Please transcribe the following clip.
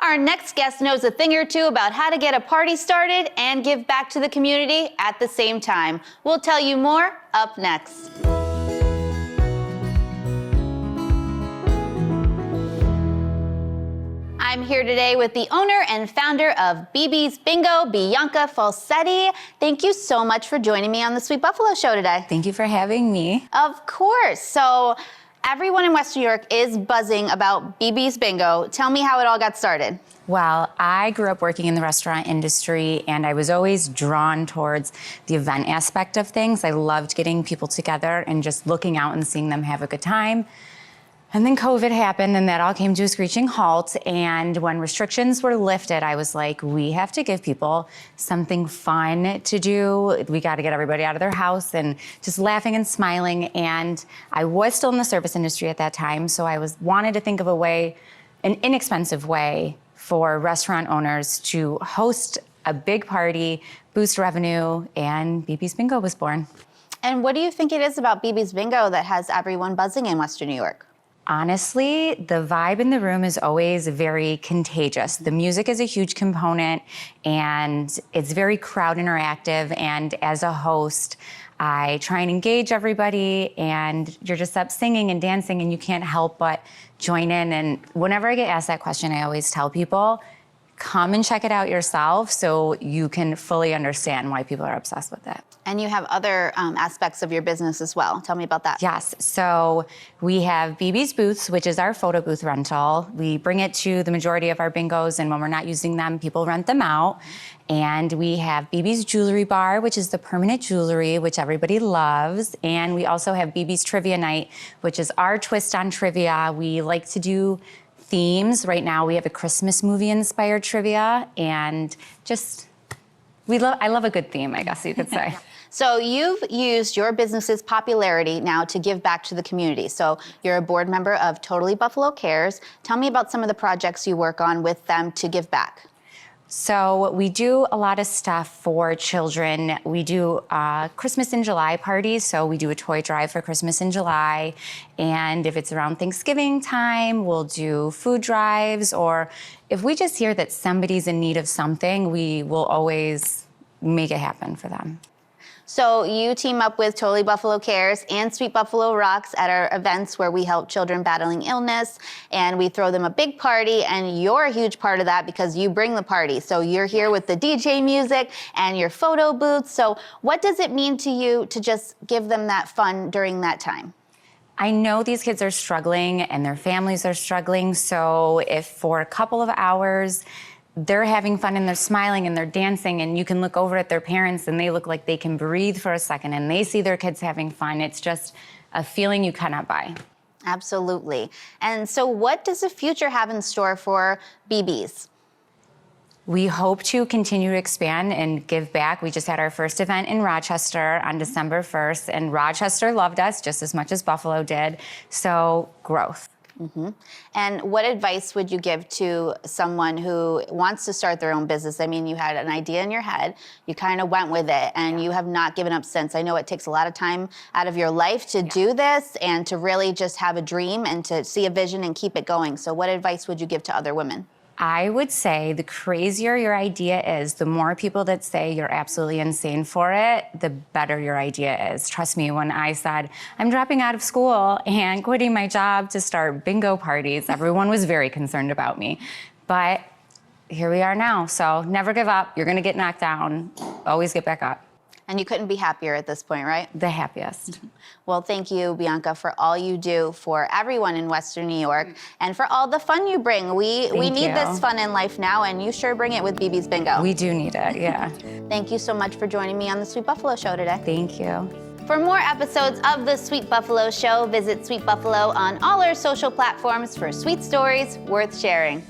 Our next guest knows a thing or two about how to get a party started and give back to the community at the same time. We'll tell you more up next. I'm here today with the owner and founder of BB's Bingo, Bianca Falsetti. Thank you so much for joining me on the Sweet Buffalo Show today. Thank you for having me. Of course. So everyone in Western New York is buzzing about BB's Bingo. Tell me how it all got started. Well, I grew up working in the restaurant industry, and I was always drawn towards the event aspect of things. I loved getting people together and just looking out and seeing them have a good time. And then COVID happened, and that all came to a screeching halt. And when restrictions were lifted, I was like, we have to give people something fun to do. We got to get everybody out of their house and just laughing and smiling. And I was still in the service industry at that time, so I wanted to think of a way, an inexpensive way for restaurant owners to host a big party, boost revenue, and BB's Bingo was born. And what do you think it is about BB's Bingo that has everyone buzzing in Western New York? Honestly, the vibe in the room is always very contagious. The music is a huge component, and it's very crowd interactive. And as a host, I try and engage everybody, and you're just up singing and dancing, and you can't help but join in. And whenever I get asked that question, I always tell people, come and check it out yourself so you can fully understand why people are obsessed with it. And you have other aspects of your business as well. Tell me about that. Yes, so we have BB's Booths, which is our photo booth rental. We bring it to the majority of our bingos, and when we're not using them, people rent them out. And we have BB's Jewelry Bar, which is the permanent jewelry, which everybody loves. And we also have BB's Trivia Night, which is our twist on trivia. We like to do themes. Right now we have a Christmas movie inspired trivia, and just, I love a good theme, I guess you could say. So you've used your business's popularity now to give back to the community. So you're a board member of Totally Buffalo Cares. Tell me about some of the projects you work on with them to give back. So we do a lot of stuff for children. We do Christmas in July parties. So we do a toy drive for Christmas in July. And if it's around Thanksgiving time, we'll do food drives. Or if we just hear that somebody's in need of something, we will always make it happen for them. So you team up with Totally Buffalo Cares and Sweet Buffalo Rocks at our events where we help children battling illness, and we throw them a big party, and you're a huge part of that because you bring the party. So you're here with the DJ music and your photo booths. So what does it mean to you to just give them that fun during that time? I know these kids are struggling and their families are struggling, so if for a couple of hours they're having fun and they're smiling and they're dancing, and you can look over at their parents and they look like they can breathe for a second and they see their kids having fun. It's just a feeling you cannot buy. Absolutely. And so what does the future have in store for BB's? We hope to continue to expand and give back. We just had our first event in Rochester on December 1st, and Rochester loved us just as much as Buffalo did. So growth. Mm-hmm. And what advice would you give to someone who wants to start their own business? I mean, you had an idea in your head, you kind of went with it, and you have not given up since. I know it takes a lot of time out of your life to do this and to really just have a dream and to see a vision and keep it going. So what advice would you give to other women? I would say the crazier your idea is, the more people that say you're absolutely insane for it, the better your idea is. Trust me, when I said, I'm dropping out of school and quitting my job to start bingo parties, everyone was very concerned about me. But here we are now, so never give up. You're gonna get knocked down, always get back up. And you couldn't be happier at this point, right? The happiest. Well, thank you, Bianca, for all you do for everyone in Western New York and for all the fun you bring. We need this fun in life now, and you sure bring it with BB's Bingo. We do need it, yeah. Thank you so much for joining me on the Sweet Buffalo Show today. Thank you. For more episodes of the Sweet Buffalo Show, visit Sweet Buffalo on all our social platforms for sweet stories worth sharing.